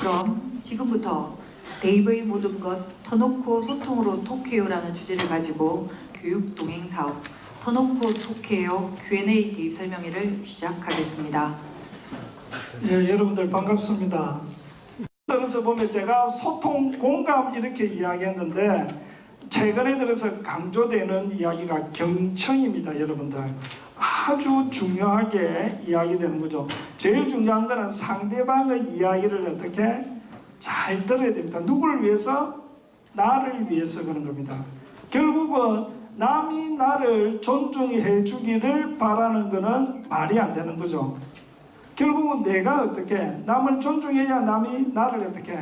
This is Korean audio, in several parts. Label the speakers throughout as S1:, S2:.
S1: 그럼 지금부터 네이버의 모든 것 터놓고 소통으로 톡해요라는 주제를 가지고 교육 동행 사업 터놓고 톡해요 Q&A 대입 설명회를 시작하겠습니다.
S2: 예, 여러분들 반갑습니다. 들어서 보면 제가 소통, 공감 이렇게 이야기했는데 최근에 들어서 강조되는 이야기가 경청입니다. 여러분들 아주 중요하게 이야기되는 거죠. 제일 중요한 거는 상대방의 이야기를 어떻게 잘 들어야 됩니다. 누구를 위해서? 나를 위해서 그런 겁니다. 결국은 남이 나를 존중해 주기를 바라는 것은 말이 안 되는 거죠. 결국은 내가 어떻게 남을 존중해야 남이 나를 어떻게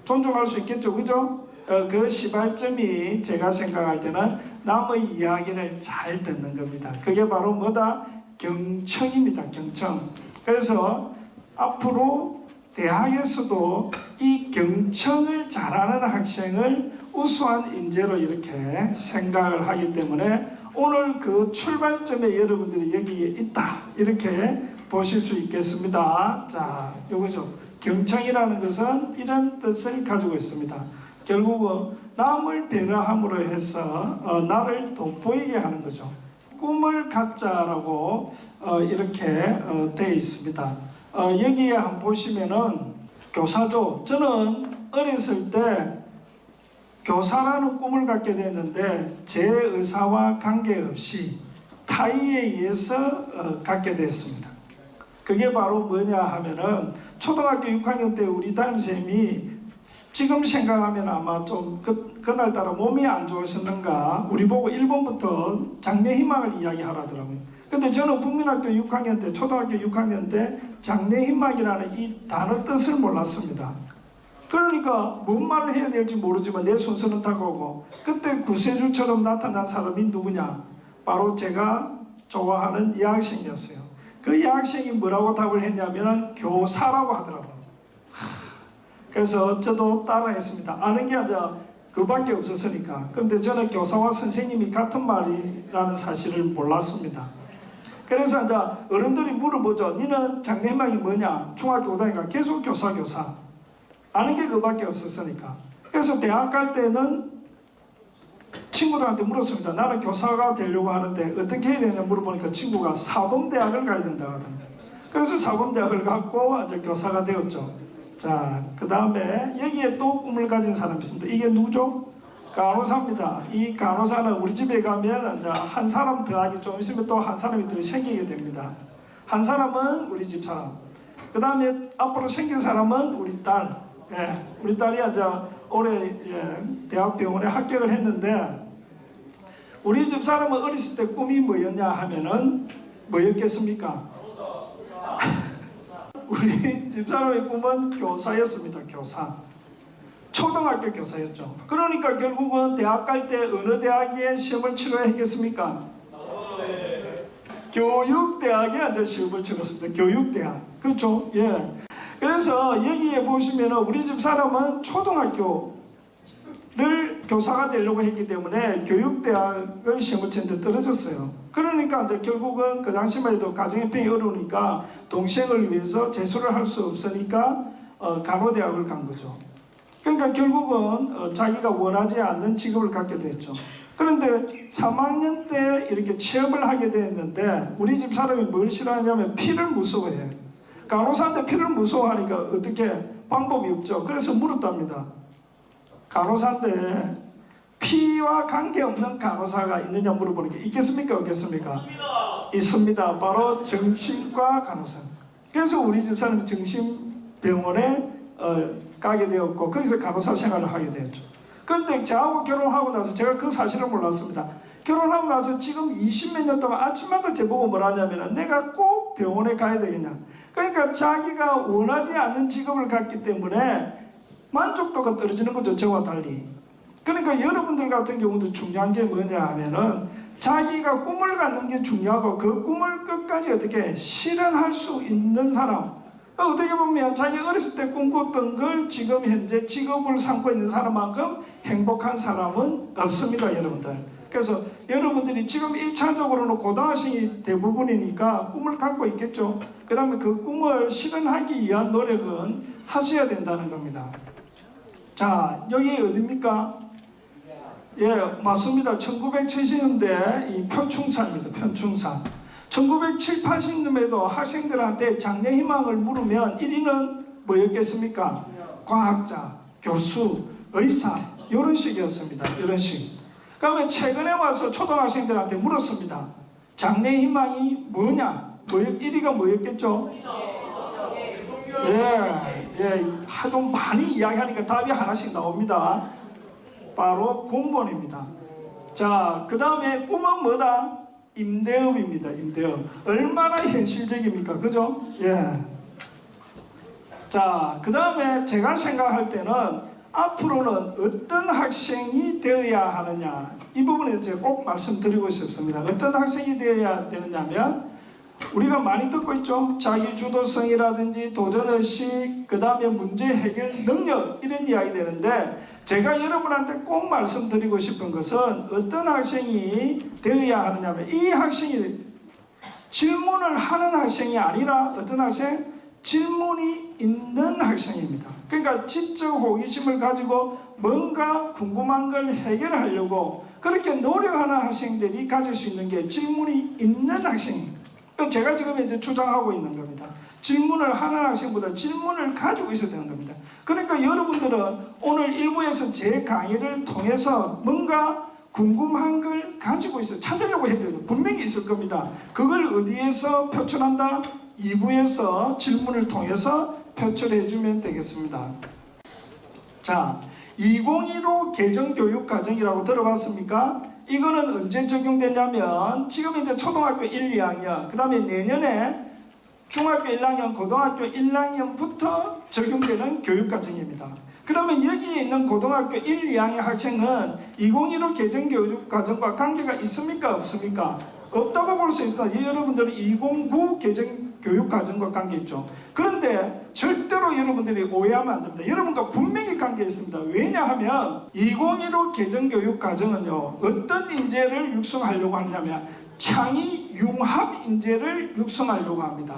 S2: 존중할 수 있겠죠. 그죠? 그 시발점이 제가 생각할 때는 남의 이야기를 잘 듣는 겁니다. 그게 바로 뭐다? 경청입니다. 경청. 그래서 앞으로 대학에서도 이 경청을 잘하는 학생을 우수한 인재로 이렇게 생각을 하기 때문에 오늘 그 출발점에 여러분들이 여기에 있다 이렇게 보실 수 있겠습니다. 자, 요거죠. 경청이라는 것은 이런 뜻을 가지고 있습니다. 결국은 남을 배려함으로 해서 나를 돋보이게 하는 거죠. 꿈을 갖자라고 이렇게 되어 있습니다. 여기에 한번 보시면은 교사죠. 저는 어렸을 때 교사라는 꿈을 갖게 됐는데 제 의사와 관계없이 타의에 의해서 갖게 됐습니다. 그게 바로 뭐냐 하면은 초등학교 6학년 때 우리 담임쌤이 지금 생각하면 아마 좀 그날따라 몸이 안 좋으셨는가 우리 보고 1번부터 장래희망을 이야기하라더라고요. 근데 저는 국민학교 6학년 때 초등학교 6학년 때 장래희망이라는 이 단어 뜻을 몰랐습니다. 그러니까 뭔 말을 해야 될지 모르지만 내 순서는 다가오고 그때 구세주처럼 나타난 사람이 누구냐? 바로 제가 좋아하는 여학생이었어요. 그 여학생이 뭐라고 답을 했냐면 교사라고 하더라고요. 그래서 저도 따라했습니다. 아는 게 아니라 그밖에 없었으니까. 그런데 저는 교사와 선생님이 같은 말이라는 사실을 몰랐습니다. 그래서 이제 어른들이 물어보죠. 너는 장래희망이 뭐냐? 중학교 다니까 계속 교사. 아는 게 그밖에 없었으니까. 그래서 대학 갈 때는 친구들한테 물었습니다. 나는 교사가 되려고 하는데 어떻게 해야 되냐 물어보니까 친구가 사범대학을 가야 된다고 하던데. 그래서 사범대학을 갔고 이제 교사가 되었죠. 자, 그 다음에 여기에 또 꿈을 가진 사람이 있습니다. 이게 누구죠? 간호사입니다. 이 간호사는 우리 집에 가면 이제 한 사람 더하기 좀 있으면 또 한 사람이 더 생기게 됩니다. 한 사람은 우리 집 사람. 그 다음에 앞으로 생긴 사람은 우리 딸. 예, 우리 딸이 이제 올해 대학병원에 합격을 했는데 우리 집 사람은 어렸을 때 꿈이 뭐였냐 하면은 뭐였겠습니까? 우리 집사람의 꿈은 교사였습니다. 교사. 초등학교 교사였죠. 그러니까 결국은 대학 갈 때 어느 대학에 시험을 치러야 했겠습니까? 교육대학에 앉아 시험을 치렀습니다. 교육대학. 그렇죠? 예. 그래서 여기에 보시면 우리 집사람은 초등학교를 교사가 되려고 했기 때문에 교육대학을 시험을 치는데 떨어졌어요. 그러니까 이제 결국은 그 당시만 해도 가정형편이 어려우니까 동생을 위해서 재수를 할 수 없으니까 간호대학을 간 거죠. 그러니까 결국은 자기가 원하지 않는 직업을 갖게 됐죠. 그런데 3학년 때 이렇게 취업을 하게 됐는데 우리 집 사람이 뭘 싫어하냐면 피를 무서워해요. 간호사인데 피를 무서워하니까 어떻게 방법이 없죠. 그래서 물었답니다. 간호사인데 피와 관계없는 간호사가 있느냐 물어보니까 있겠습니까? 없겠습니까? 있습니다. 바로 정신과 간호사. 그래서 우리 집사람은 정신병원에 가게 되었고 거기서 간호사 생활을 하게 되었죠. 그런데 저하고 결혼하고 나서 제가 그 사실을 몰랐습니다. 결혼하고 나서 지금 20몇 년 동안 아침마다 제보고 뭐라 하냐면 내가 꼭 병원에 가야 되겠냐. 그러니까 자기가 원하지 않는 직업을 갖기 때문에 만족도가 떨어지는 거죠. 저와 달리. 그러니까 여러분들 같은 경우도 중요한 게 뭐냐 하면은 자기가 꿈을 갖는 게 중요하고 그 꿈을 끝까지 어떻게 실현할 수 있는 사람. 어떻게 보면 자기 어렸을 때 꿈꿨던 걸 지금 현재 직업을 삼고 있는 사람만큼 행복한 사람은 없습니다. 여러분들. 그래서 여러분들이 지금 1차적으로는 고등학생이 대부분이니까 꿈을 갖고 있겠죠. 그 다음에 그 꿈을 실현하기 위한 노력은 하셔야 된다는 겁니다. 자, 여기 어디입니까? 예, 맞습니다. 1970년대 이 표충사입니다. 표충사. 1970, 80년대에도 학생들한테 장래 희망을 물으면 1위는 뭐였겠습니까? 과학자, 교수, 의사 이런 식이었습니다. 이런 식. 그러면 최근에 와서 초등학생들한테 물었습니다. 장래 희망이 뭐냐? 1위가 뭐였겠죠? 예, 하도 많이 이야기하니까 답이 하나씩 나옵니다. 바로 공무원입니다. 자, 그 다음에 꿈은 뭐다? 임대업입니다. 임대업. 얼마나 현실적입니까? 그죠? 예. 자, 그 다음에 제가 생각할 때는 앞으로는 어떤 학생이 되어야 하느냐, 이 부분에서 제가 꼭 말씀드리고 싶습니다. 어떤 학생이 되어야 되느냐면, 우리가 많이 듣고 있죠. 자기주도성이라든지 도전의식, 그 다음에 문제 해결 능력, 이런 이야기 되는데, 제가 여러분한테 꼭 말씀드리고 싶은 것은 어떤 학생이 되어야 하느냐면, 이 학생이 질문을 하는 학생이 아니라 어떤 학생? 질문이 있는 학생입니다. 그러니까 지적 호기심을 가지고 뭔가 궁금한 걸 해결하려고 그렇게 노력하는 학생들이 가질 수 있는 게 질문이 있는 학생입니다. 제가 지금 이제 주장하고 있는 겁니다. 질문을 하는 학생보다 질문을 가지고 있어야 되는 겁니다. 그러니까 여러분들은 오늘 일부에서 제 강의를 통해서 뭔가 궁금한 걸 가지고 있어요. 찾으려고 해야 돼요. 분명히 있을 겁니다. 그걸 어디에서 표출한다? 2부에서 질문을 통해서 표출해 주면 되겠습니다. 자, 2015 개정교육과정이라고 들어봤습니까? 이거는 언제 적용되냐면 지금 이제 초등학교 1, 2학년, 그 다음에 내년에 중학교 1학년, 고등학교 1학년부터 적용되는 교육과정입니다. 그러면 여기에 있는 고등학교 1, 2학년 학생은 2015 개정교육과정과 관계가 있습니까? 없습니까? 없다고 볼 수 있다. 여러분들은 2009 개정교육과정과 관계 있죠. 그런데 절대로 여러분들이 오해하면 안 됩니다. 여러분과 분명히 관계 있습니다. 왜냐하면 2015 개정교육과정은요, 어떤 인재를 육성하려고 하냐면 창의 융합 인재를 육성하려고 합니다.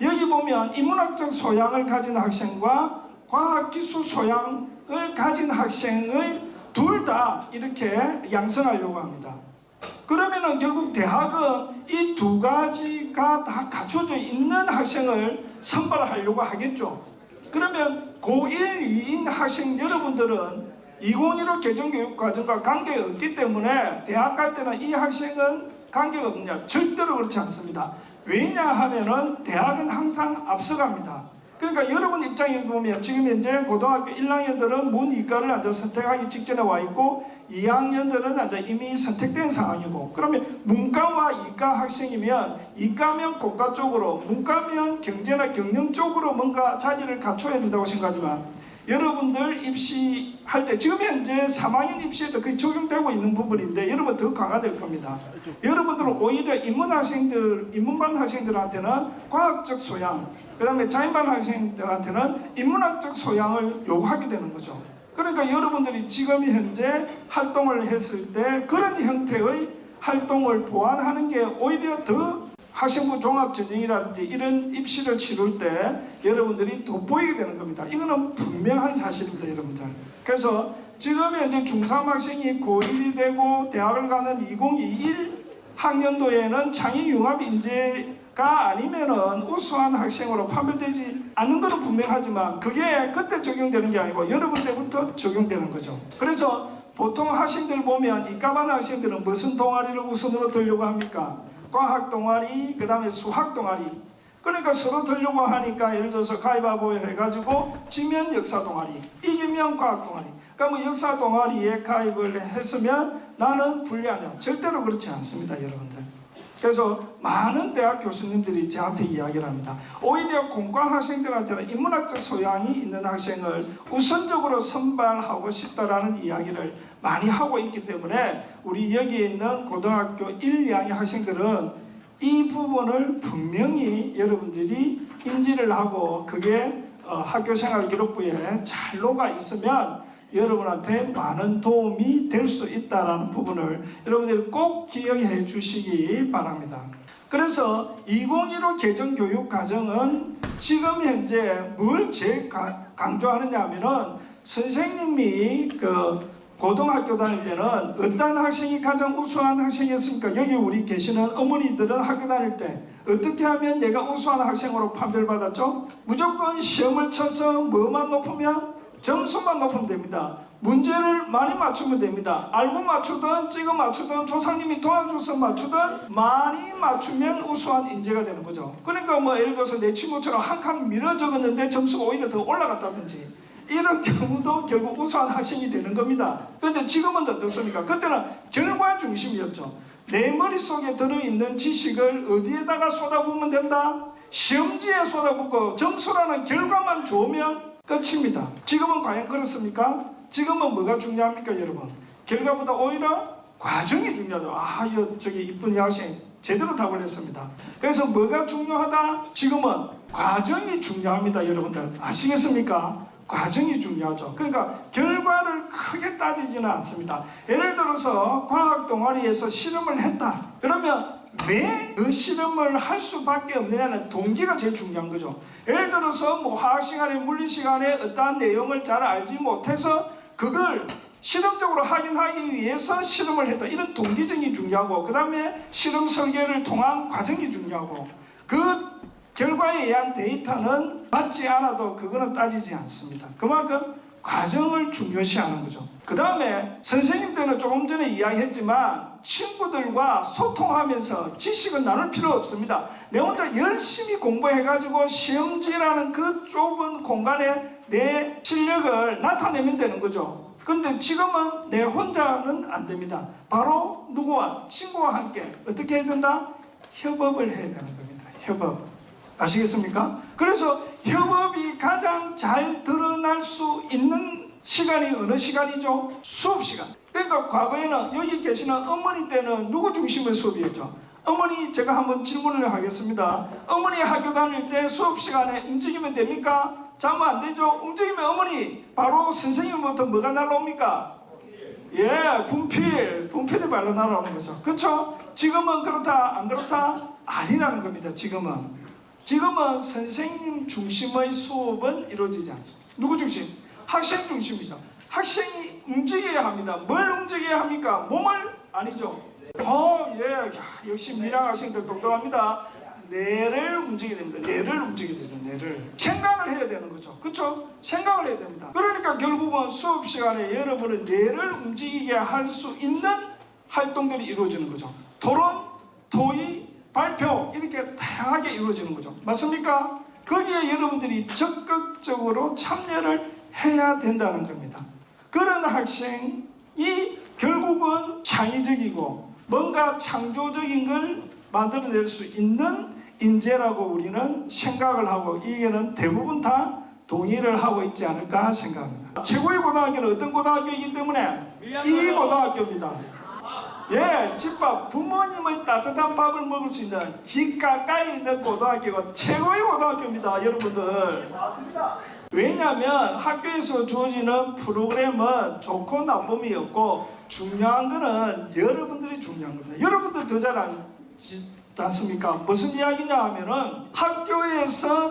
S2: 여기 보면 인문학적 소양을 가진 학생과 과학기술 소양을 가진 학생을 둘 다 이렇게 양성하려고 합니다. 그러면은 결국 대학은 이 두 가지가 다 갖춰져 있는 학생을 선발하려고 하겠죠. 그러면 고1, 2인 학생 여러분들은 2015 개정교육과정과 관계가 없기 때문에 대학 갈 때는 이 학생은 관계가 없느냐? 절대로 그렇지 않습니다. 왜냐하면은 대학은 항상 앞서갑니다. 그러니까 여러분 입장에서 보면 지금 현재 고등학교 1학년들은 문이과를 이제 선택하기 직전에 와 있고 2학년들은 이제 이미 선택된 상황이고, 그러면 문과와 이과 학생이면 이과면 고과 쪽으로, 문과면 경제나 경영 쪽으로 뭔가 자리를 갖춰야 된다고 생각하지만 여러분들 입시할 때 지금 현재 3학년 입시에도 그게 적용되고 있는 부분인데 여러분 더 강화될 겁니다. 여러분들은 오히려 인문반 학생들한테는 과학적 소양, 그 다음에 자연반 학생들한테는 인문학적 소양을 요구하게 되는 거죠. 그러니까 여러분들이 지금 현재 활동을 했을 때 그런 형태의 활동을 보완하는 게 오히려 더 학생부 종합전형이라든지 이런 입시를 치룰 때 여러분들이 돋보이게 되는 겁니다. 이거는 분명한 사실입니다, 여러분들. 그래서 지금 현재 중3 학생이 고1이 되고 대학을 가는 2021 학년도에는 창의융합 인재가 아니면은 우수한 학생으로 판별되지 않는 것은 분명하지만 그게 그때 적용되는 게 아니고 여러분 때부터 적용되는 거죠. 그래서 보통 학생들 보면 이과반 학생들은 무슨 동아리를 우선으로 들려고 합니까? 과학 동아리, 그 다음에 수학 동아리. 그러니까 서로 들려고 하니까 예를 들어서 가위바위보 해가지고 지면 역사 동아리, 이기면 과학 동아리. 그러니까 뭐 역사 동아리에 가입을 했으면 나는 불리하냐? 절대로 그렇지 않습니다, 여러분들. 그래서 많은 대학 교수님들이 저한테 이야기를 합니다. 오히려 공과 학생들한테는 인문학적 소양이 있는 학생을 우선적으로 선발하고 싶다라는 이야기를 많이 하고 있기 때문에 우리 여기에 있는 고등학교 1, 2학년 학생들은 이 부분을 분명히 여러분들이 인지를 하고 그게 학교생활 기록부에 잘 녹아 있으면 여러분한테 많은 도움이 될 수 있다는 부분을 여러분들이 꼭 기억해 주시기 바랍니다. 그래서 2015 개정교육과정은 지금 현재 뭘 제일 강조하느냐 하면은 선생님이 고등학교 다닐 때는 어떤 학생이 가장 우수한 학생이었습니까? 여기 우리 계시는 어머니들은 학교 다닐 때 어떻게 하면 내가 우수한 학생으로 판별을 받았죠? 무조건 시험을 쳐서 뭐만 높으면 점수만 높으면 됩니다. 문제를 많이 맞추면 됩니다. 알고 맞추든 찍어 맞추든 조상님이 도와줘서 맞추든 많이 맞추면 우수한 인재가 되는 거죠. 그러니까 뭐 예를 들어서 내 친구처럼 한 칸 밀어 적었는데 점수가 오히려 더 올라갔다든지 이런 경우도 결국 우수한 학생이 되는 겁니다. 그런데 지금은 어떻습니까? 그때는 결과 중심이었죠. 내 머릿속에 들어있는 지식을 어디에다가 쏟아부으면 된다? 시험지에 쏟아붓고 점수라는 결과만 좋으면 끝입니다. 지금은 과연 그렇습니까? 지금은 뭐가 중요합니까, 여러분? 결과보다 오히려 과정이 중요하죠. 저기 이쁜 이 학생 제대로 답을 했습니다. 그래서 뭐가 중요하다? 지금은 과정이 중요합니다, 여러분들. 아시겠습니까? 과정이 중요하죠. 그러니까 결과를 크게 따지지는 않습니다. 예를 들어서 과학 동아리에서 실험을 했다. 그러면 왜 그 실험을 할 수밖에 없느냐는 동기가 제일 중요한 거죠. 예를 들어서 뭐 화학 시간에 물리 시간에 어떠한 내용을 잘 알지 못해서 그걸 실험적으로 확인하기 위해서 실험을 했다. 이런 동기적이 중요하고 그 다음에 실험 설계를 통한 과정이 중요하고 그 결과에 의한 데이터는 맞지 않아도 그거는 따지지 않습니다. 그만큼 과정을 중요시하는 거죠. 그 다음에 선생님 때는 조금 전에 이야기했지만 친구들과 소통하면서 지식은 나눌 필요 없습니다. 내 혼자 열심히 공부해가지고 시험지라는 그 좁은 공간에 내 실력을 나타내면 되는 거죠. 그런데 지금은 내 혼자는 안 됩니다. 바로 누구와? 친구와 함께 어떻게 해야 된다? 협업을 해야 되는 겁니다. 협업. 아시겠습니까? 그래서 협업이 가장 잘 드러날 수 있는 시간이 어느 시간이죠? 수업 시간. 그러니까 과거에는 여기 계시는 어머니 때는 누구 중심의 수업이었죠? 어머니, 제가 한번 질문을 하겠습니다. 어머니 학교 다닐 때 수업 시간에 움직이면 됩니까? 자면 안 되죠? 움직이면 어머니 바로 선생님부터 뭐가 날라옵니까? 예, 분필이 발로 날아오는 거죠. 그렇죠? 지금은 그렇다 안 그렇다? 아니라는 겁니다. 지금은 선생님 중심의 수업은 이루어지지 않습니다. 누구 중심? 학생 중심이죠. 학생이 움직여야 합니다. 뭘 움직여야 합니까? 몸을? 아니죠. 예, 역시 미랑 학생들 똑똑합니다. 뇌를 움직여야 됩니다. 뇌를 움직여야 되죠. 뇌를. 생각을 해야 되는 거죠. 그렇죠? 생각을 해야 됩니다. 그러니까 결국은 수업 시간에 여러분은 뇌를 움직이게 할 수 있는 활동들이 이루어지는 거죠. 토론, 토의, 발표 이렇게 다양하게 이루어지는 거죠. 맞습니까? 거기에 여러분들이 적극적으로 참여를 해야 된다는 겁니다. 그런 학생이 결국은 창의적이고 뭔가 창조적인 걸 만들어낼 수 있는 인재라고 우리는 생각을 하고 이게는 대부분 다 동의를 하고 있지 않을까 생각합니다. 최고의 고등학교는 어떤 고등학교이기 때문에 이 고등학교입니다. 예, 집밥, 부모님의 따뜻한 밥을 먹을 수 있는 집 가까이 있는 고등학교가 최고의 고등학교입니다, 여러분들. 왜냐하면 학교에서 주어지는 프로그램은 좋고 나쁨이 없고 중요한 거는 여러분들이 중요한 겁니다. 여러분들 더 잘 알지 않습니까? 무슨 이야기냐 하면은 학교에서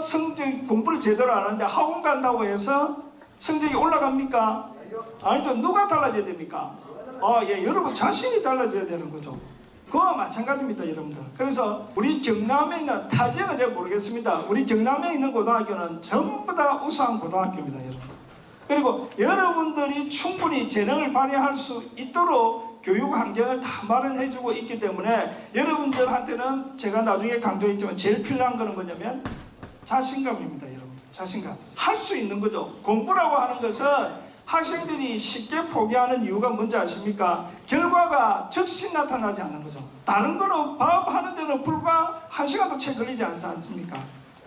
S2: 공부를 제대로 안 하는데 학원 간다고 해서 성적이 올라갑니까? 아니죠. 누가 달라져야 됩니까? 예, 여러분 자신이 달라져야 되는 거죠. 그와 마찬가지입니다, 여러분들. 그래서 우리 경남에 있는 타지는 제가 모르겠습니다. 우리 경남에 있는 고등학교는 전부 다 우수한 고등학교입니다, 여러분. 그리고 여러분들이 충분히 재능을 발휘할 수 있도록 교육 환경을 다 마련해주고 있기 때문에 여러분들한테는 제가 나중에 강조했지만 제일 필요한 거는 뭐냐면 자신감입니다, 여러분들. 자신감. 할 수 있는 거죠. 공부라고 하는 것은 학생들이 쉽게 포기하는 이유가 뭔지 아십니까? 결과가 즉시 나타나지 않는 거죠. 다른 거는 밥하는 데는 불과 1시간도 채 걸리지 않지 않습니까?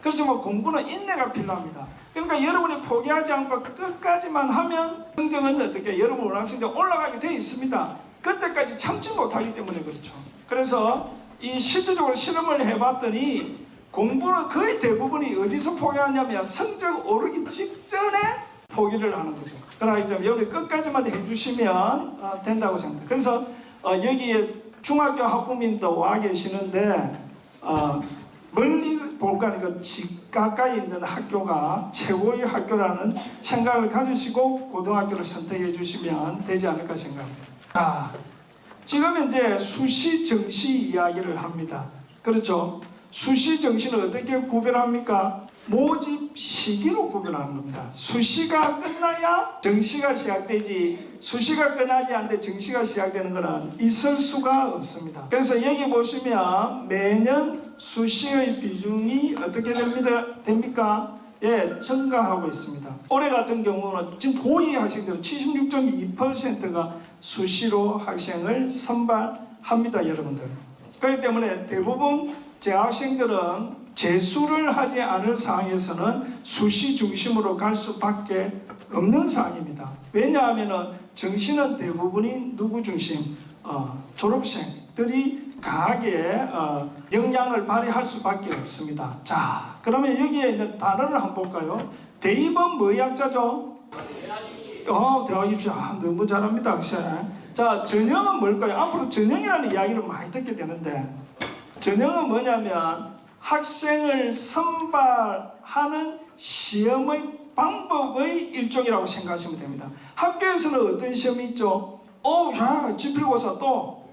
S2: 그렇지만 공부는 인내가 필요합니다. 그러니까 여러분이 포기하지 않고 끝까지만 하면 성적은 어떻게 여러분 원하는 성적 올라가게 되어 있습니다. 그때까지 참지 못하기 때문에 그렇죠. 그래서 이 실질적으로 실험을 해봤더니 공부는 거의 대부분이 어디서 포기하냐면 성적 오르기 직전에 포기를 하는 거죠. 그러기 때문에 여기 끝까지만 해주시면 된다고 생각합니다. 그래서 여기에 중학교 학부모님도 와 계시는데 멀리 볼까 하니까 집 가까이 있는 학교가 최고의 학교라는 생각을 가지시고 고등학교를 선택해 주시면 되지 않을까 생각합니다. 자, 지금 이제 수시 정시 이야기를 합니다. 그렇죠? 수시 정시는 어떻게 구별합니까? 모집 시기로 구별하는 겁니다. 수시가 끝나야 정시가 시작되지, 수시가 끝나지 않는데 정시가 시작되는 것은 있을 수가 없습니다. 그래서 여기 보시면 매년 수시의 비중이 어떻게 됩니까? 예, 증가하고 있습니다. 올해 같은 경우는 지금 고2 학생들은 76.2%가 수시로 학생을 선발합니다, 여러분들. 그렇기 때문에 대부분 재학생들은 재수를 하지 않을 상황에서는 수시 중심으로 갈 수밖에 없는 상황입니다. 왜냐하면 정시는 대부분이 누구 중심? 졸업생들이 강하게 영향을 발휘할 수밖에 없습니다. 자, 그러면 여기에 있는 단어를 한번 볼까요? 대입은 뭐의 약자죠? 대학 입시. 너무 잘합니다, 학생. 자, 전형은 뭘까요? 앞으로 전형이라는 이야기를 많이 듣게 되는데, 전형은 뭐냐면 학생을 선발하는 시험의 방법의 일종이라고 생각하시면 됩니다. 학교에서는 어떤 시험이 있죠? 지필고사 또.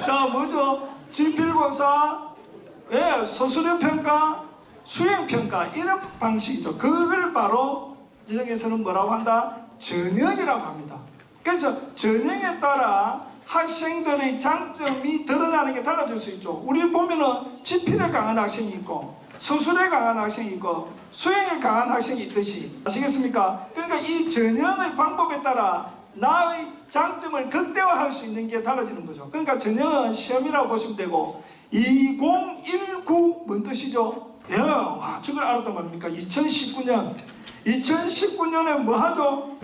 S2: 자, 뭐죠? 지필고사, 서술형평가, 수행평가, 이런 방식이죠. 그걸 바로 지적에서는 뭐라고 한다? 전형이라고 합니다. 그래서 전형에 따라 학생들의 장점이 드러나는 게 달라질 수 있죠. 우리 보면은 지필에 강한 학생이 있고 서술에 강한 학생이 있고 수행에 강한 학생이 있듯이, 아시겠습니까? 그러니까 이 전형의 방법에 따라 나의 장점을 극대화할 수 있는 게 달라지는 거죠. 그러니까 전형은 시험이라고 보시면 되고, 2019 뭔 뜻이죠? 저걸 알았단 말입니까? 2019년에 뭐 하죠?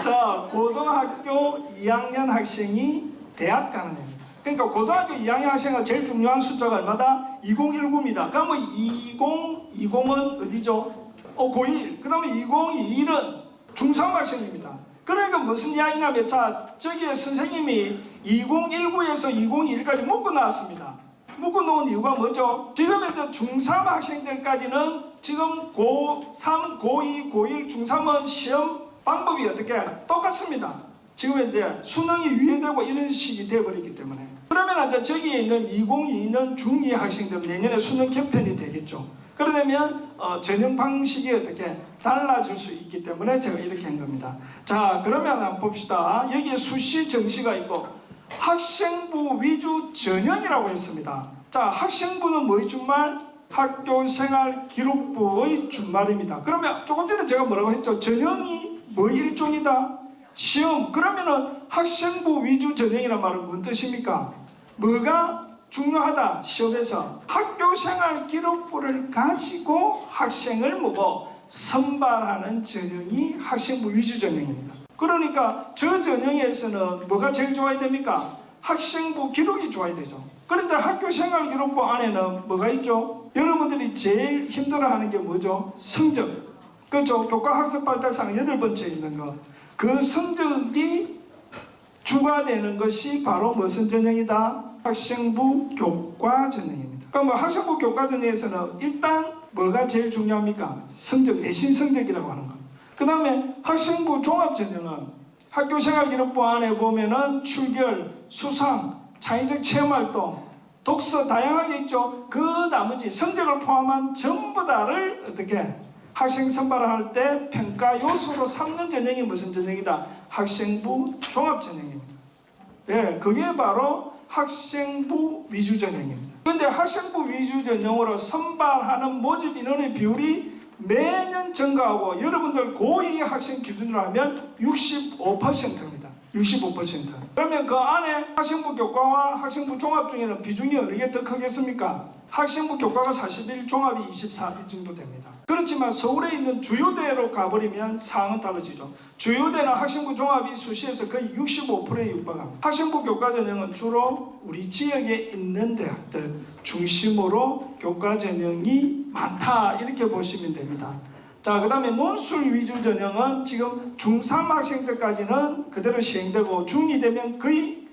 S2: 자, 고등학교 2학년 학생이 대학 가는 해입니다. 그러니까 고등학교 2학년 학생은 제일 중요한 숫자가 얼마다? 2019입니다. 그러면 2020은 어디죠? 고1. 그 다음에 2021은 중3 학생입니다. 그러니까 무슨 이야기냐면, 자, 저기에 선생님이 2019에서 2021까지 묶어 놨습니다. 묶어 놓은 이유가 뭐죠? 지금 이제 중3 학생들까지는 지금 고3, 고2, 고1, 중3은 시험 방법이 어떻게 똑같습니다. 지금 이제 수능이 위에되고 이런 식이 되어버리기 때문에. 그러면 이제 저기에 있는 2022년 중2 학생들 내년에 수능 캠페인이 되겠죠. 그러려면 전형 방식이 어떻게 달라질 수 있기 때문에 제가 이렇게 한 겁니다. 자, 그러면 한번 봅시다. 여기에 수시 정시가 있고 학생부 위주 전형이라고 했습니다. 자, 학생부는 뭐의 준말? 학교생활기록부의 준말입니다. 그러면 조금 전에 제가 뭐라고 했죠? 전형이 뭐의 일종이다? 시험. 그러면은 학생부 위주 전형이란 말은 무슨 뜻입니까? 뭐가 중요하다? 시험에서 학교생활기록부를 가지고 학생을 선발하는 전형이 학생부 위주 전형입니다. 그러니까 저 전형에서는 뭐가 제일 좋아야 됩니까? 학생부 기록이 좋아야 되죠. 그런데 학교생활기록부 안에는 뭐가 있죠? 여러분들이 제일 힘들어하는 게 뭐죠? 성적. 그렇죠? 교과학습발달상 8번째 있는 거. 그 성적이 추가되는 것이 바로 무슨 전형이다? 학생부 교과 전형입니다. 그럼 학생부 교과 전형에서는 일단 뭐가 제일 중요합니까? 성적, 내신 성적이라고 하는 거. 그 다음에 학생부 종합 전형은 학교생활기록부 안에 보면은 출결, 수상, 창의적 체험활동, 독서 다양하게 있죠. 그 나머지 성적을 포함한 전부 다를 어떻게 학생 선발을 할 때 평가 요소로 삼는 전형이 무슨 전형이다? 학생부 종합 전형입니다. 예, 그게 바로 학생부 위주 전형입니다. 그런데 학생부 위주 전형으로 선발하는 모집 인원의 비율이 매년 증가하고, 여러분들 고2 학생 기준으로 하면 65%입니다. 65%. 그러면 그 안에 학생부 교과와 학생부 종합 중에는 비중이 어느 게 더 크겠습니까? 학생부 교과가 41, 종합이 24 정도 됩니다. 그렇지만 서울에 있는 주요대로 가버리면 상황은 달라지죠. 주요대는 학생부 종합이 수시에서 거의 65%에 육박합니다. 학생부 교과 전형은 주로 우리 지역에 있는 대학들 중심으로 교과 전형이 많다, 이렇게 보시면 됩니다. 자, 그 다음에 논술 위주 전형은 지금 중3 학생들까지는 그대로 시행되고 중2 되면 거의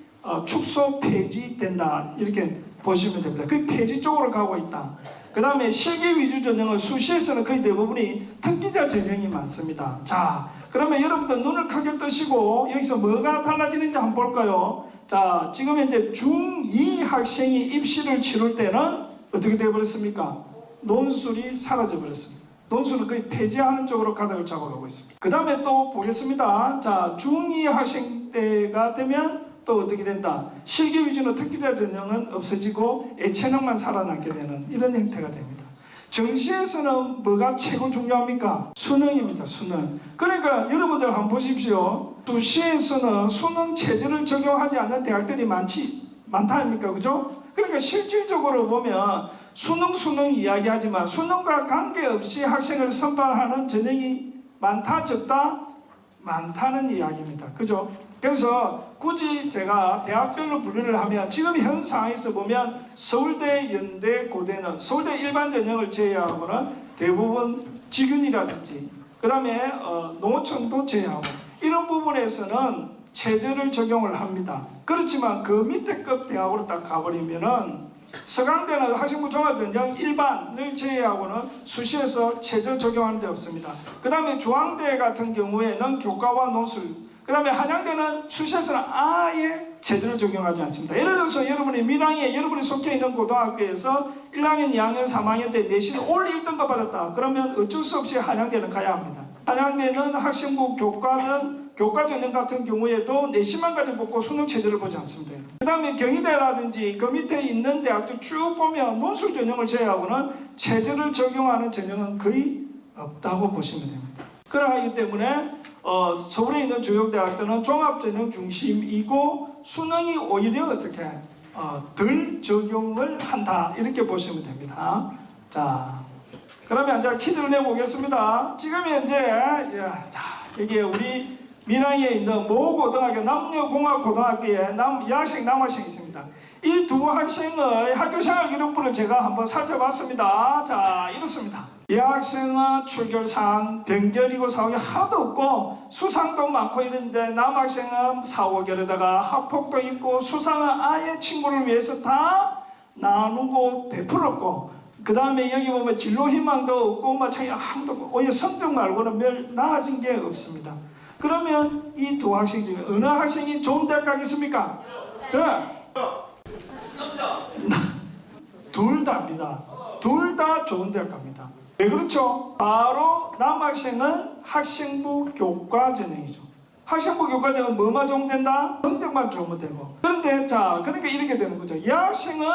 S2: 축소 폐지된다, 이렇게 보시면 됩니다. 그 폐지 쪽으로 가고 있다. 그 다음에 실기 위주 전형은 수시에서는 거의 대부분이 특기자 전형이 많습니다. 자, 그러면 여러분들 눈을 크게 뜨시고 여기서 뭐가 달라지는지 한번 볼까요? 자, 지금 현재 중2 학생이 입시를 치를 때는 어떻게 되어버렸습니까? 논술이 사라져버렸습니다. 논술은 거의 폐지하는 쪽으로 가닥을 잡아가고 있습니다. 그 다음에 또 보겠습니다. 자, 중2 학생 때가 되면 또 어떻게 된다? 실기 위주の특기자 전형은 없어지고 애체능만 살아남게 되는 이런 형태가 됩니다. 정시에서는 뭐가 최고 중요합니까? 수능입니다. 수능. 그러니까 여러분들 한번 보십시오. 수시에서는 수능 체제를 적용하지 않는 대학들이 많다 아닙니까? 그죠? 그러니까 실질적으로 보면 수능 이야기하지만 수능과 관계없이 학생을 선발하는 전형이 많다 적다? 많다는 이야기입니다. 그죠? 그래서 굳이 제가 대학별로 분류를 하면 지금 현 상황에서 보면 서울대, 연대, 고대는 서울대 일반 전형을 제외하고는 대부분 직윤이라든지 그 다음에 농어촌도 제외하고 이런 부분에서는 체제를 적용을 합니다. 그렇지만 그 밑에 급 대학으로 딱 가버리면은 서강대는 학생부 종합전형 일반을 제외하고는 수시에서 체제 적용하는 데 없습니다. 그 다음에 중앙대 같은 경우에는 교과와 논술 그 다음에 한양대는 수시에서는 아예 제대로 적용하지 않습니다. 예를 들어서 여러분이 민항에 여러분이 속해 있는 고등학교에서 1학년, 2학년, 3학년 때 내신 올 1등급 받았다. 그러면 어쩔 수 없이 한양대는 가야 합니다. 한양대는 학생부 교과 전형 같은 경우에도 내신만 가지고 뽑고 수능 체제를 보지 않습니다. 그 다음에 경희대라든지 그 밑에 있는 대학들 쭉 보면 논술 전형을 제외하고는 체제를 적용하는 전형은 거의 없다고 보시면 됩니다. 그러하기 때문에 서울에 있는 주요 대학들은 종합전형 중심이고 수능이 오히려 어떻게 덜 적용을 한다 이렇게 보시면 됩니다. 자, 그러면 이제 퀴즈를 내보겠습니다. 지금 현재 자 여기 우리 민항에 있는 모 고등학교 남녀공학고등학교에 여학생 남학생이 있습니다. 이 두 학생의 학교생활 기록부를 제가 한번 살펴봤습니다. 자, 이렇습니다. 여학생은 출결상 병결이고 사고가 하나도 없고 수상도 많고 이런데 남학생은 사고결에다가 학폭도 있고 수상은 아예 친구를 위해서 다 나누고 베풀었고 그 다음에 여기 보면 진로 희망도 없고 마찬가지 아무도 없고 오히려 성적 말고는 별 나아진 게 없습니다. 그러면 이 두 학생 중에 어느 학생이 좋은 대학 가겠습니까? 네. 둘 다입니다. 둘 다 좋은 대학 갑니다. 왜 그렇죠? 바로 남학생은 학생부 교과 전형이죠. 학생부 교과 전형은 뭐만 좋으면 된다? 성적만 좋으면 되고. 그런데 자, 그러니까 이렇게 되는 거죠. 여학생은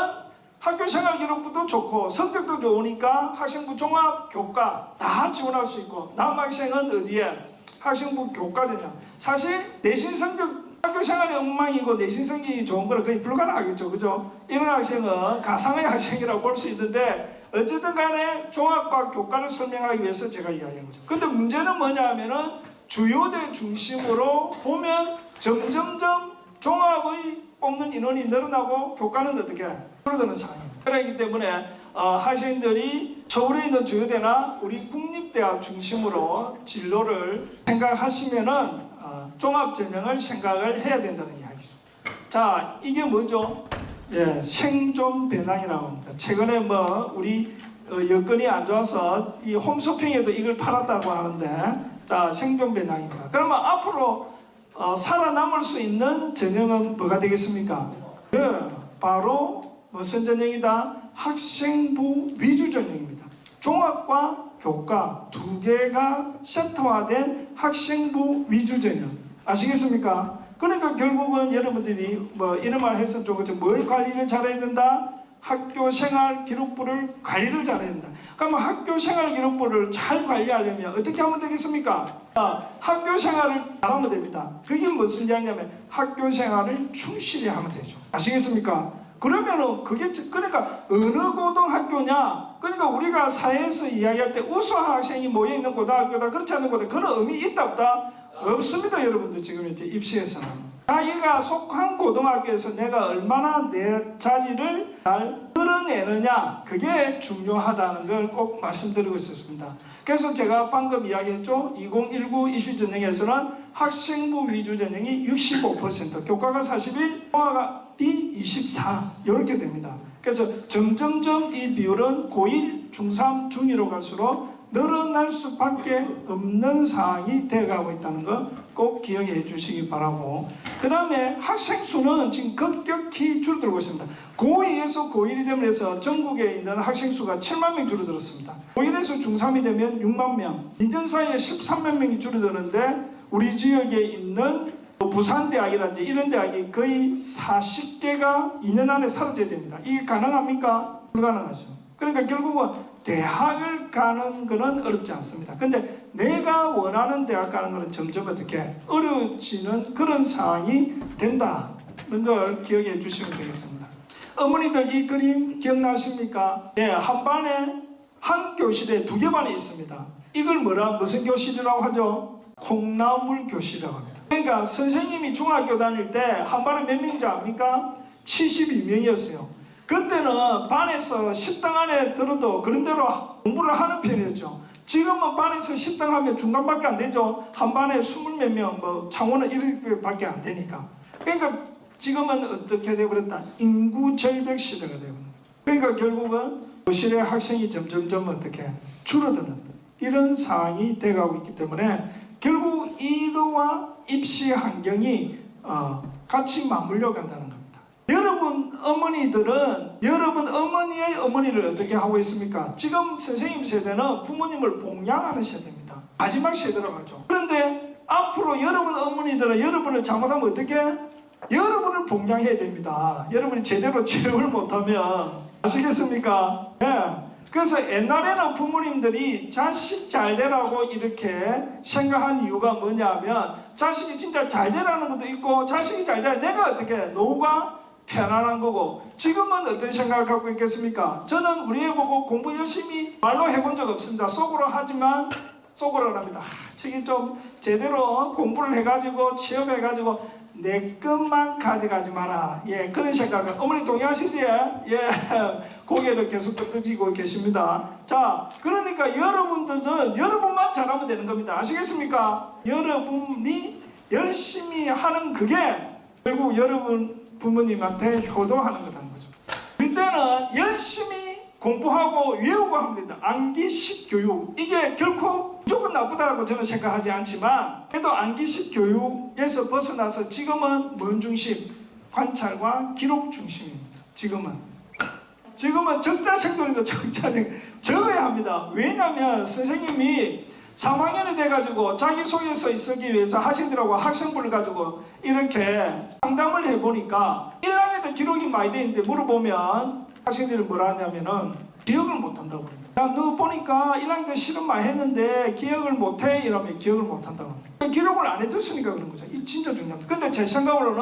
S2: 학교생활 기록부도 좋고 성적도 좋으니까 학생부 종합 교과 다 지원할 수 있고 남학생은 어디에? 학생부 교과 전형. 사실 내신 성적 학교생활이 엉망이고 내신 성적이 좋은 거는 거의 불가능하겠죠. 그죠? 이런 학생은 가상의 학생이라고 볼 수 있는데 어쨌든 간에 종합과 교과를 설명하기 위해서 제가 이야기한 거죠. 근데 문제는 뭐냐 하면은 주요대 중심으로 보면 점점점 종합의 뽑는 인원이 늘어나고 교과는 어떻게 줄어드는 상황입니다. 그렇기 때문에 학생들이 서울에 있는 주요대나 우리 국립대학 중심으로 진로를 생각하시면은 종합전형을 생각을 해야 된다는 이야기죠. 자, 이게 뭐죠? 예, 생존 배낭이라고 합니다. 최근에 뭐 우리 여건이 안 좋아서 이 홈쇼핑에도 이걸 팔았다고 하는데, 자, 생존 배낭입니다. 그러면 앞으로 살아남을 수 있는 전형은 뭐가 되겠습니까? 네, 바로 무슨 전형이다? 학생부 위주 전형입니다. 종합과 교과 두 개가 세트화된 학생부 위주 전형. 아시겠습니까? 그러니까 결국은 여러분들이 뭐 이런 말 했으면 좋겠죠. 뭘 관리를 잘해야 된다? 학교 생활 기록부를 관리를 잘해야 된다. 그러면 학교 생활 기록부를 잘 관리하려면 어떻게 하면 되겠습니까? 학교 생활을 잘하면 됩니다. 그게 무슨 이야기냐면 학교 생활을 충실히 하면 되죠. 아시겠습니까? 그러면은 그게 그러니까 어느 고등학교냐? 그러니까 우리가 사회에서 이야기할 때 우수한 학생이 모여 있는 고등학교다, 그렇지 않은 고등학교, 그런 의미 있다 없다? 없습니다. 여러분들 지금 이제 입시에서는 자기가 속한 고등학교에서 내가 얼마나 내 자질을 잘 드러내느냐, 그게 중요하다는 걸 꼭 말씀드리고 있었습니다. 그래서 제가 방금 이야기했죠. 2019 입시 전형에서는 학생부 위주 전형이 65%, 교과가 41, 종합이 24 이렇게 됩니다. 그래서 점점점 이 비율은 고1, 중3, 중2로 갈수록 늘어날 수밖에 없는 상황이 되어가고 있다는 거 꼭 기억해 주시기 바라고, 그 다음에 학생 수는 지금 급격히 줄어들고 있습니다. 고2에서 고1이 되면서 전국에 있는 학생 수가 7만 명 줄어들었습니다. 고1에서 중3이 되면 6만 명, 2년 사이에 13만 명이 줄어드는데 우리 지역에 있는 부산대학이라든지 이런 대학이 거의 40개가 2년 안에 사라져야 됩니다. 이게 가능합니까? 불가능하죠. 그러니까 결국은 대학을 가는 것은 어렵지 않습니다. 근데 내가 원하는 대학 가는 것은 점점 어떻게 어려워지는 그런 상황이 된다는 걸 기억해 주시면 되겠습니다. 어머니들 이 그림 기억나십니까? 네, 한 반에 한 교실에 2개 반이 있습니다. 이걸 무슨 교실이라고 하죠? 콩나물 교실이라고 합니다. 그러니까 선생님이 중학교 다닐 때 한 반에 몇 명인지 압니까? 72명이었어요. 그때는 반에서 10등 안에 들어도 그런 대로 공부를 하는 편이었죠. 지금은 반에서 10등 하면 중간밖에 안 되죠. 한 반에 20몇 명, 창원은 1밖에 안 되니까. 그러니까 지금은 어떻게 되어버렸다? 인구 절벽 시대가 되어버립니다. 그러니까 결국은 교실의 학생이 점점점 어떻게 줄어드는 이런 상황이 되어가고 있기 때문에 결국 이러와 입시 환경이 같이 맞물려 간다는 겁니다. 여러분 어머니들은 여러분 어머니의 어머니를 어떻게 하고 있습니까? 지금 선생님 세대는 부모님을 봉양하는 세대입니다. 마지막 세대라고 하죠. 그런데 앞으로 여러분 어머니들은 여러분을 잘못하면 어떻게? 여러분을 봉양해야 됩니다. 여러분이 제대로 체육을 못하면 아시겠습니까? 네. 그래서 옛날에는 부모님들이 자식 잘 되라고 이렇게 생각한 이유가 뭐냐면 자식이 진짜 잘 되라는 것도 있고 자식이 잘 돼야 내가 어떻게 노후가 편안한 거고, 지금은 어떤 생각을 갖고 있겠습니까? 저는 우리 애 보고 공부 열심히 말로 해본 적 없습니다. 속으로 하지만 속으로 합니다. 저기 좀 제대로 공부를 해가지고 취업해가지고 내 것만 가져가지 마라. 예, 그런 생각은 어머니 동의하시지? 예, 고개를 계속 끄덕이고 계십니다. 자, 그러니까 여러분들은 여러분만 잘하면 되는 겁니다. 아시겠습니까? 여러분이 열심히 하는 그게 결국 여러분 부모님한테 효도하는 거라는 거죠. 우리 때는 열심히 공부하고 외우고 합니다. 암기식 교육. 이게 결코 무조건 나쁘다고 저는 생각하지 않지만 그래도 암기식 교육에서 벗어나서 지금은 뭔 중심? 관찰과 기록 중심입니다. 지금은 적자생존이다. 적어야 합니다. 왜냐하면 선생님이 3학년이 돼가지고 자기소개서 쓰기 위해서 학생들하고 학생부를 가지고 이렇게 상담을 해보니까 1학년 때 기록이 많이 돼 있는데 물어보면 학생들이 뭐라 하냐면은 기억을 못한다고 그럽니다. 야, 너 보니까 1학년 때 실험 많이 했는데 기억을 못해? 이러면 기억을 못한다고 합니다. 기록을 안 해뒀으니까 그런 거죠. 이 진짜 중요합니다. 근데 제 생각으로는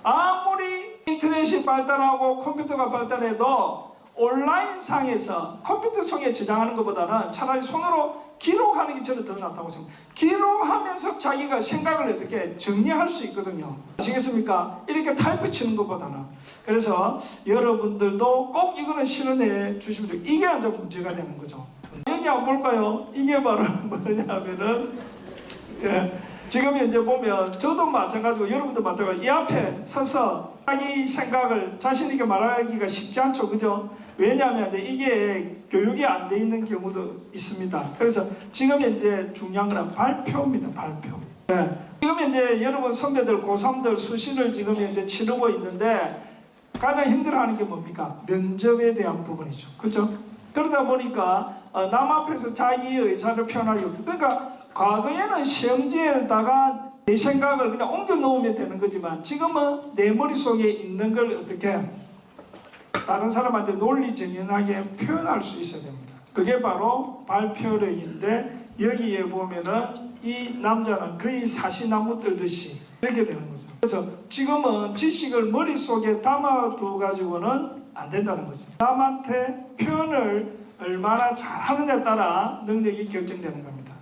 S2: 아무리 인터넷이 발달하고 컴퓨터가 발달해도 온라인 상에서 컴퓨터 속에 저장하는 것보다는 차라리 손으로 기록하는 게 저는 더 낫다고 생각합니다. 기록하면서 자기가 생각을 어떻게 정리할 수 있거든요. 아시겠습니까? 이렇게 타이프 치는 것보다는. 그래서 여러분들도 꼭 이거는 실현해 주시면 돼요. 이게 이제 문제가 되는 거죠. 여기 한번 볼까요? 이게 바로 뭐냐면은 지금 이제 보면 저도 마찬가지고 여러분도 마찬가지고 이 앞에 서서 자기 생각을 자신있게 말하기가 쉽지 않죠. 그죠? 왜냐하면 이제 이게 교육이 안 돼 있는 경우도 있습니다. 그래서 지금 이제 중요한 건 발표입니다. 발표. 네. 지금 이제 여러분 선배들 고3들 수시를 지금 이제 치르고 있는데 가장 힘들어하는 게 뭡니까? 면접에 대한 부분이죠. 그죠? 그러다 보니까 남 앞에서 자기 의사를 표현하기 없죠. 그러니까 과거에는 시험지에다가 내 생각을 그냥 옮겨 놓으면 되는 거지만 지금은 내 머릿속에 있는 걸 어떻게 다른 사람한테 논리정연하게 표현할 수 있어야 됩니다. 그게 바로 발표력인데 여기에 보면은 이 남자는 거의 사시나무 들듯이 이렇게 되는 거죠. 그래서 지금은 지식을 머릿속에 담아두 가지고는 안 된다는 거죠. 남한테 표현을 얼마나 잘하느냐에 따라 능력이 결정되는 겁니다.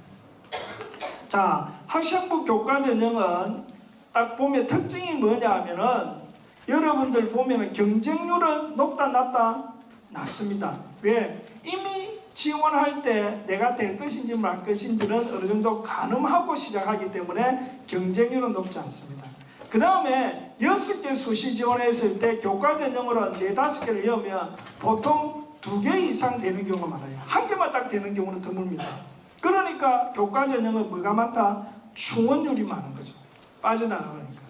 S2: 자, 학생부 교과 전형은 딱 보면 특징이 뭐냐 하면은 여러분들 보면은 경쟁률은 높다 낮다? 낮습니다. 왜? 이미 지원할 때 내가 될 것인지 말 것인지는 어느 정도 가늠하고 시작하기 때문에 경쟁률은 높지 않습니다. 그 다음에 6개 수시 지원했을 때 교과 전형으로 4, 5개를 넣으면 보통 2개 이상 되는 경우가 많아요. 1개만 딱 되는 경우는 드뭅니다. 그러니까 교과 전형은 뭐가 많다? 충원율이 많은 거죠. 빠져나가니까.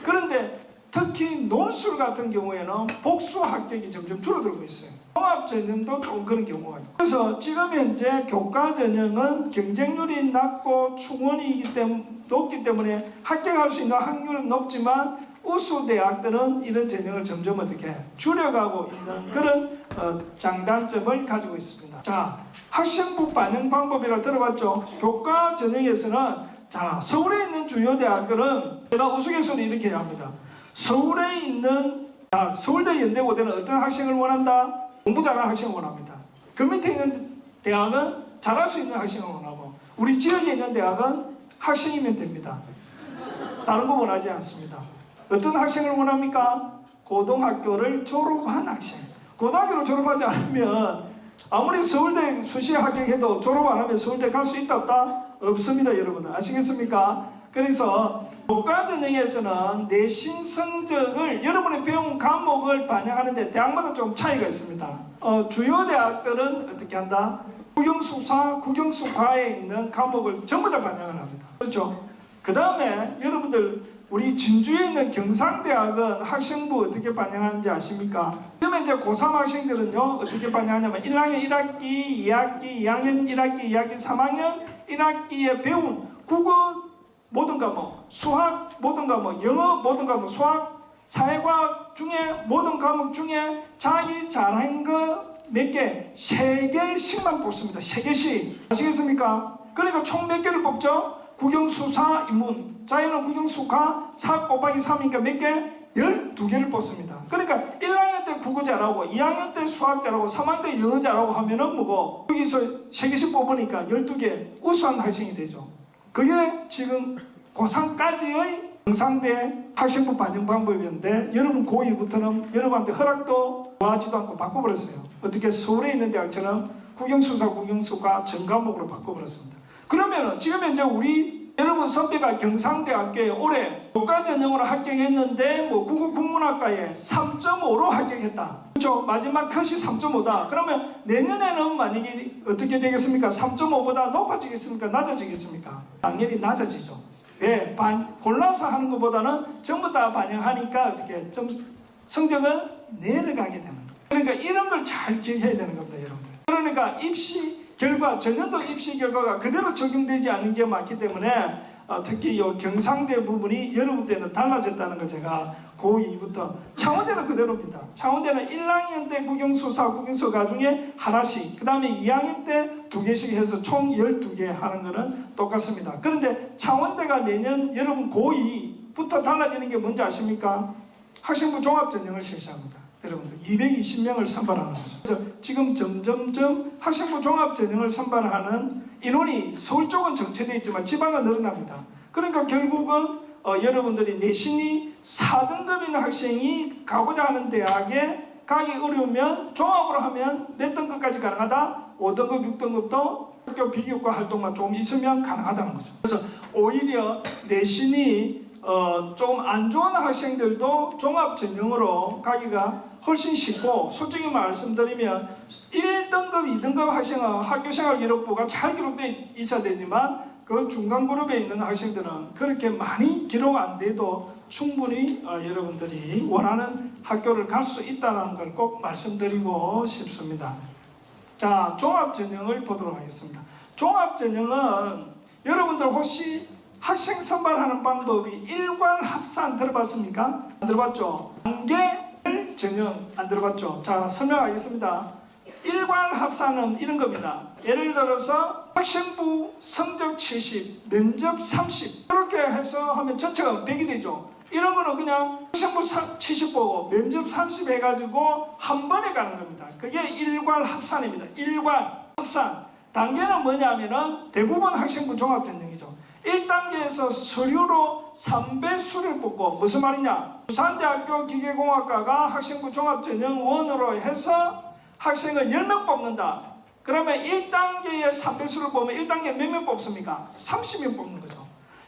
S2: 그런데 특히 논술 같은 경우에는 복수 합격이 점점 줄어들고 있어요. 종합 전형도 좀 그런 경우가 있고. 그래서 지금 현재 교과 전형은 경쟁률이 낮고 충원이기 때문에 높기 때문에 합격할 수 있는 확률은 높지만 우수 대학들은 이런 전형을 점점 어떻게 줄여가고 있는 그런 장단점을 가지고 있습니다. 자, 학생부 반영 방법이라고 들어봤죠? 교과 전형에서는 자, 서울에 있는 주요 대학들은 제가 우스갯소리 이렇게 합니다. 서울에 있는 서울대 연대고대는 어떤 학생을 원한다? 공부 잘하는 학생을 원합니다. 그 밑에 있는 대학은 잘할 수 있는 학생을 원하고 우리 지역에 있는 대학은 학생이면 됩니다. 다른 거 원하지 않습니다. 어떤 학생을 원합니까? 고등학교를 졸업한 학생. 고등학교를 졸업하지 않으면 아무리 서울대 수시에 합격해도 졸업 안 하면 서울대 갈 수 있다 없다? 없습니다, 여러분. 아시겠습니까? 그래서 교과 전형에서는 내신 성적을 여러분이 배운 과목을 반영하는데 대학마다 좀 차이가 있습니다. 주요 대학들은 어떻게 한다? 국영수사, 국영수과에 있는 과목을 전부 다 반영을 합니다. 그렇죠? 그 다음에 여러분들 우리 진주에 있는 경상대학은 학생부 어떻게 반영하는지 아십니까? 지금 이제 고3 학생들은요 어떻게 반영하냐면 1학년 1학기, 2학기, 2학년 1학기, 2학기, 3학년 1학기에 배운 국어 모든 과목, 수학 모든 과목, 영어 모든 과목, 수학, 사회과학 중에 모든 과목 중에 자기 잘한 거 몇 개? 3개씩만 뽑습니다. 3개씩. 아시겠습니까? 그러니까 총 몇 개를 뽑죠? 국영수사 인문, 자연은 국영수과 4 곱하기 3이니까 몇 개? 12개를 뽑습니다. 그러니까 1학년 때 국어 잘하고 2학년 때 수학 잘하고 3학년 때 영어 잘하고 하면은 뭐고 여기서 3개씩 뽑으니까 12개 우수한 학생이 되죠. 그게 지금 고3까지의 경상대 학생부 반영 방법이었는데 여러분 고2부터는 여러분한테 허락도 구하지도 않고 바꿔버렸어요. 어떻게 서울에 있는 대학처럼 국영수사, 국영수과 전 과목으로 바꿔버렸습니다. 그러면 지금 현재 우리 여러분 선배가 경상대학교에 올해 교과 전형으로 합격했는데 뭐 국어국문학과에 3.5로 합격했다. 그렇죠? 마지막 컷이 3.5다. 그러면 내년에는 만약에 어떻게 되겠습니까? 3.5보다 높아지겠습니까? 낮아지겠습니까? 당연히 낮아지죠. 왜? 골라서 하는 것보다는 전부 다 반영하니까 어떻게 성적은 내려가게 되는 거예요. 그러니까 이런 걸 잘 기억해야 되는 겁니다, 여러분들. 그러니까 입시 결과, 전년도 입시 결과가 그대로 적용되지 않은 게 많기 때문에 특히 이 경상대 부분이 여러분 때는 달라졌다는 걸 제가 고2부터 창원대는 그대로입니다. 창원대는 1학년 때 국영수사, 국영수과 중에 하나씩, 그 다음에 2학년 때 2개씩 해서 총 12개 하는 거는 똑같습니다. 그런데 창원대가 내년 여러분 고2부터 달라지는 게 뭔지 아십니까? 학생부 종합전형을 실시합니다. 여러분들 220명을 선발하는 거죠. 그래서 지금 점점점 학생부 종합전형을 선발하는 인원이 서울 쪽은 정체되어 있지만 지방은 늘어납니다. 그러니까 결국은 여러분들이 내신이 4등급인 학생이 가고자 하는 대학에 가기 어려우면 종합으로 하면 몇 등급까지 가능하다? 5등급, 6등급도 학교 비교과 활동만 좀 있으면 가능하다는 거죠. 그래서 오히려 내신이 좀 안 좋은 학생들도 종합전형으로 가기가 훨씬 쉽고 솔직히 말씀드리면 1등급, 2등급 학생은 학교생활 기록부가 잘 기록되어 있어야 되지만 그 중간 그룹에 있는 학생들은 그렇게 많이 기록 안 돼도 충분히 여러분들이 원하는 학교를 갈 수 있다는 걸 꼭 말씀드리고 싶습니다. 자, 종합전형을 보도록 하겠습니다. 종합전형은 여러분들 혹시 학생 선발하는 방법이 일괄합산 들어봤습니까? 안 들어봤죠? 단계 전형 안 들어봤죠? 자, 설명하겠습니다. 일괄합산은 이런 겁니다. 예를 들어서 학생부 성적 70, 면접 30 이렇게 해서 하면 전체가 100이 되죠. 이런 거는 그냥 학생부 70 보고 면접 30 해가지고 한 번에 가는 겁니다. 그게 일괄합산입니다. 일괄합산. 단계는 뭐냐면은 대부분 학생부 종합전형이죠. 1단계에서 서류로 3배수를 뽑고 무슨 말이냐? 부산대학교 기계공학과가 학생부 종합전형 1으로 해서 학생을 10명 뽑는다. 그러면 1단계에 3배수를 보면 1단계 몇 명 뽑습니까? 30명 뽑는 거죠.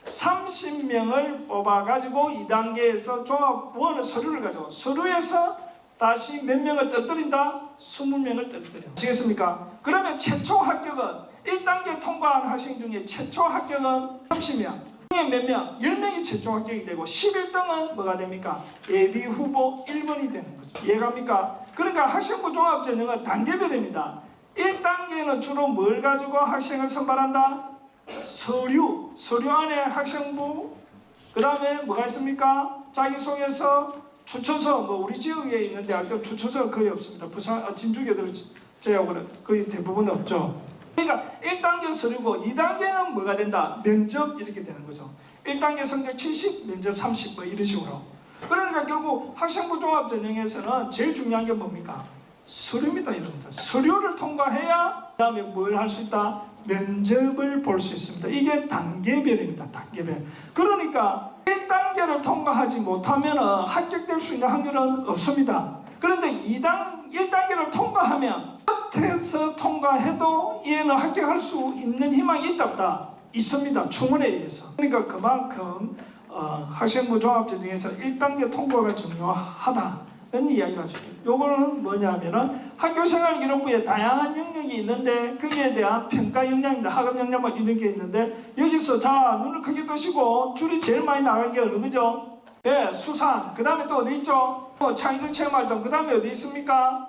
S2: 30명을 뽑아가지고 2단계에서 종합원의 서류를 가지고 서류에서 다시 몇 명을 떨어뜨린다? 20명을 떨어뜨려. 아시겠습니까? 그러면 최초 합격은 1단계 통과한 학생 중에 최초 합격은 30명. 중에 몇 명? 10명이 최초 합격이 되고 11등은 뭐가 됩니까? 예비 후보 1번이 되는 거죠. 이해갑니까? 그러니까 학생부 종합전형은 단계별입니다. 1단계는 주로 뭘 가지고 학생을 선발한다? 서류 안에 학생부, 그 다음에 뭐가 있습니까? 자기소개서, 추천서, 우리 지역에 있는 대학교 추천서 거의 없습니다. 부산, 진주교들 제하고는 거의 대부분 없죠. 그러니까 1단계 서류고 2단계는 뭐가 된다? 면접 이렇게 되는 거죠. 1단계 성적 70, 면접 30 이런 식으로. 그러니까 결국 학생부 종합전형에서는 제일 중요한 게 뭡니까? 서류입니다, 여러분들. 서류를 통과해야 그 다음에 뭘 할 수 있다? 면접을 볼 수 있습니다. 이게 단계별입니다. 단계별. 그러니까 1단계를 통과하지 못하면 합격될 수 있는 확률은 없습니다. 그런데 1단계를 통과하면 끝에서 통과해도 얘는 합격할 수 있는 희망이 있다 없다? 있습니다. 충원에 의해서. 그러니까 그만큼 학생부 종합전형에서 1단계 통과가 중요하다는 이야기가 있습니다. 요거는 뭐냐면은 학교생활기록부에 다양한 영역이 있는데 거기에 대한 평가 역량입니다. 학업 역량 이런 게 있는데 여기서 자 눈을 크게 뜨시고 줄이 제일 많이 나간 게 어느 거죠? 네, 수상. 그 다음에 또 어디 있죠? 창의적 체험활동. 그 다음에 어디 있습니까?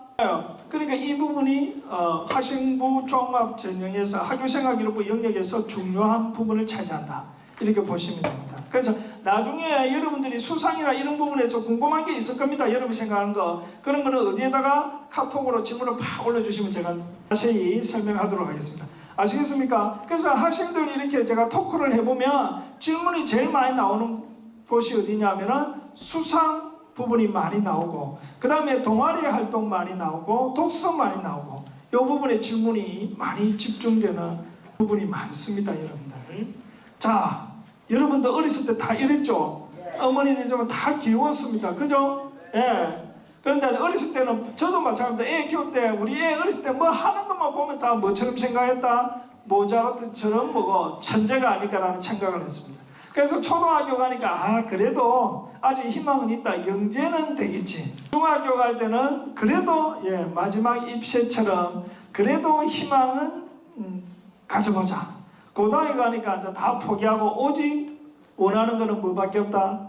S2: 그러니까 이 부분이 학생부 종합전형에서 학교생활기록부 영역에서 중요한 부분을 차지한다. 이렇게 보시면 됩니다. 그래서 나중에 여러분들이 수상이나 이런 부분에서 궁금한 게 있을 겁니다. 여러분 생각하는 거. 그런 거는 어디에다가 카톡으로 질문을 팍 올려주시면 제가 자세히 설명하도록 하겠습니다. 아시겠습니까? 그래서 학생들이 이렇게 제가 토크를 해보면 질문이 제일 많이 나오는 곳이 어디냐면은 수상 부분이 많이 나오고 그 다음에 동아리 활동 많이 나오고 독서 많이 나오고 이 부분에 질문이 많이 집중되는 부분이 많습니다. 여러분들. 자, 여러분들 어렸을 때 다 이랬죠? 어머니들 좀 다 귀여웠습니다. 그죠? 예. 그런데 어렸을 때는 저도 마찬가지입니다. 애 키울 때 우리 애 어렸을 때 뭐 하는 것만 보면 다 뭐처럼 생각했다? 모차르트처럼 뭐고 천재가 아닐까라는 생각을 했습니다. 그래서 초등학교 가니까 그래도 아직 희망은 있다. 영재는 되겠지. 중학교 갈 때는 그래도 마지막 입시처럼 그래도 희망은 가져보자. 고등학교 가니까 이제 다 포기하고 오직 원하는 거는 뭐밖에 없다.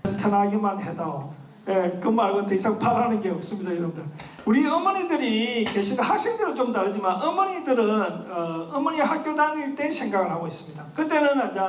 S2: 튼튼하기만 해도 그 말고 더 이상 바라는 게 없습니다, 여러분들. 우리 어머니들이 계시는 학생들은 좀 다르지만 어머니들은 어머니 학교 다닐 때 생각을 하고 있습니다. 그때는 이제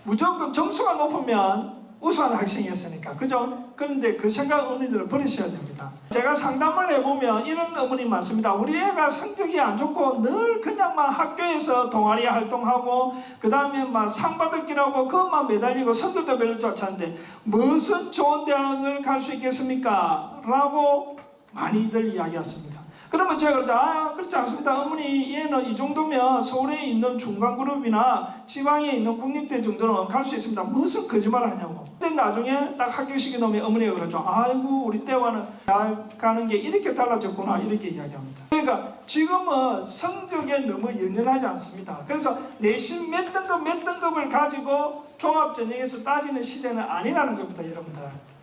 S2: 무조건 점수가 높으면 우수한 학생이었으니까. 그죠? 그런데 그 생각 어머니들은 버리셔야 됩니다. 제가 상담을 해보면 이런 어머니 많습니다. 우리 애가 성적이 안 좋고 늘 그냥 막 학교에서 동아리 활동하고 그 다음에 막 상 받을기라고 그것만 매달리고 성적도 별로 좋지 않은데 무슨 좋은 대학을 갈 수 있겠습니까? 라고 많이들 이야기하십니다. 그러면 제가 그렇지 않습니다. 어머니 얘는 이 정도면 서울에 있는 중간그룹이나 지방에 있는 국립대 정도는 갈 수 있습니다. 무슨 거짓말을 하냐고. 근데 나중에 딱 합격식이 나오면 어머니가 그러죠. 아이고 우리 때와는 대학 가는 게 이렇게 달라졌구나 이렇게 이야기합니다. 그러니까 지금은 성적에 너무 연연하지 않습니다. 그래서 내신 몇 등급을 가지고 종합전형에서 따지는 시대는 아니라는 겁니다. 여러분들.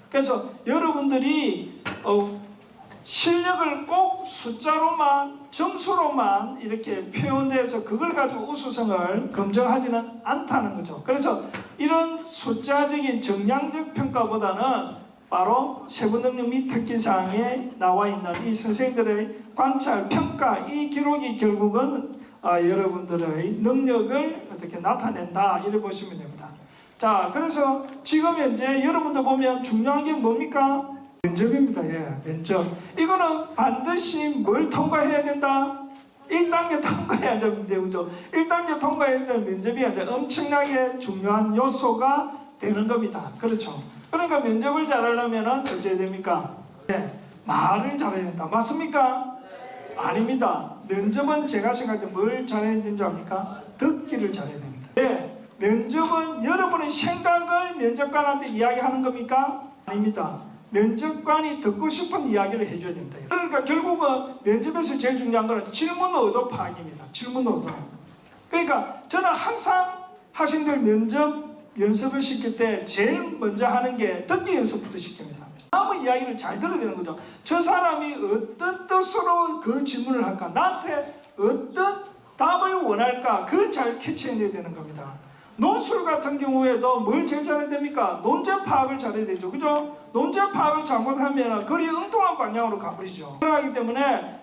S2: 그래서 여러분들이 실력을 꼭 숫자로만 점수로만 이렇게 표현돼서 그걸 가지고 우수성을 검증하지는 않다는 거죠. 그래서 이런 숫자적인 정량적 평가보다는 바로 세부능력 및 특기사항에 나와 있는 이 선생님들의 관찰, 평가, 이 기록이 결국은 여러분들의 능력을 어떻게 나타낸다 이렇게 보시면 됩니다. 자, 그래서 지금 현재 여러분들 보면 중요한 게 뭡니까? 면접입니다. 면접. 이거는 반드시 뭘 통과해야 된다? 1단계 통과해야 되죠. 1단계 통과해야 되는 면접이 이제 엄청나게 중요한 요소가 되는 겁니다. 그렇죠. 그러니까 면접을 잘하려면 어찌해야 됩니까? 말을 잘해야 된다. 맞습니까? 아닙니다. 면접은 제가 생각할 때 뭘 잘해야 되는 줄 압니까? 듣기를 잘해야 됩니다. 면접은 여러분의 생각을 면접관한테 이야기하는 겁니까? 아닙니다. 면접관이 듣고 싶은 이야기를 해줘야 됩니다. 그러니까 결국은 면접에서 제일 중요한 것은 질문 의도 파악입니다. 질문 의도. 그러니까 저는 항상 학생들 면접 연습을 시킬 때 제일 먼저 하는 게 듣기 연습부터 시킵니다. 아무 이야기를 잘 들어야 되는 거죠. 저 사람이 어떤 뜻으로 그 질문을 할까? 나한테 어떤 답을 원할까? 그걸 잘 캐치해내야 되는 겁니다. 논술 같은 경우에도 뭘 제일 잘해야 됩니까? 논제 파악을 잘해야 되죠. 그죠? 논제 파악을 잘못하면 글이 엉뚱한 방향으로 가버리죠. 그렇기 때문에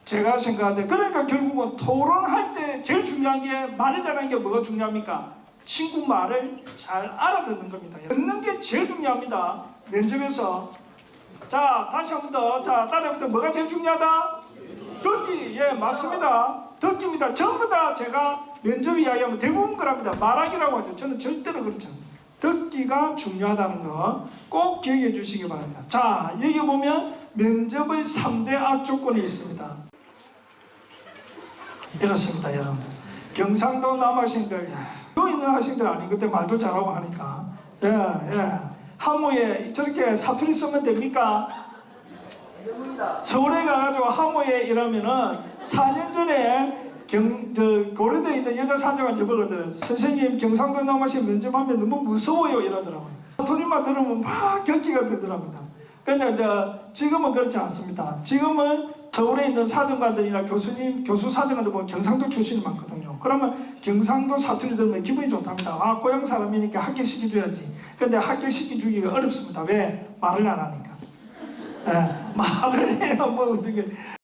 S2: 제가 생각할 때 그러니까 결국은 토론할 때 제일 중요한 게 말을 잘하는 게 뭐가 중요합니까? 친구 말을 잘 알아듣는 겁니다. 듣는 게 제일 중요합니다. 면접에서. 자, 다시 한 번 더. 자, 따라해부터 뭐가 제일 중요하다? 듣기. 예, 맞습니다. 듣기입니다. 전부 다 제가 면접 이야기하면 대부분 그럽니다. 말하기라고 하죠. 저는 절대로 그렇지 않습니다. 듣기가 중요하다는 거 꼭 기억해 주시기 바랍니다. 자, 여기 보면 면접의 3대 악조건이 있습니다. 이렇습니다, 여러분. 경상도 남학생들, 여기 있는 학생들 아니 그때 말도 잘하고 하니까 하모에 저렇게 사투리 쓰면 됩니까? 서울에 가가지고 하모에 이러면은 4년 전에 고려대에 있는 여자 사장을 저보거든. 선생님 경상도 남학생 면접하면 너무 무서워요 이러더라고요. 사투리만 들으면 막 경기가 되더랍니다. 근데 지금은 그렇지 않습니다. 지금은 서울에 있는 사정관들이나 교수 사정관들 보면 경상도 출신이 많거든요. 그러면 경상도 사투리 들으면 기분이 좋답니다. 아, 고향 사람이니까 합격시켜줘야지. 근데 합격시켜주기가 어렵습니다. 왜? 말을 안 하니까. 말을 해야 뭐 어떻게.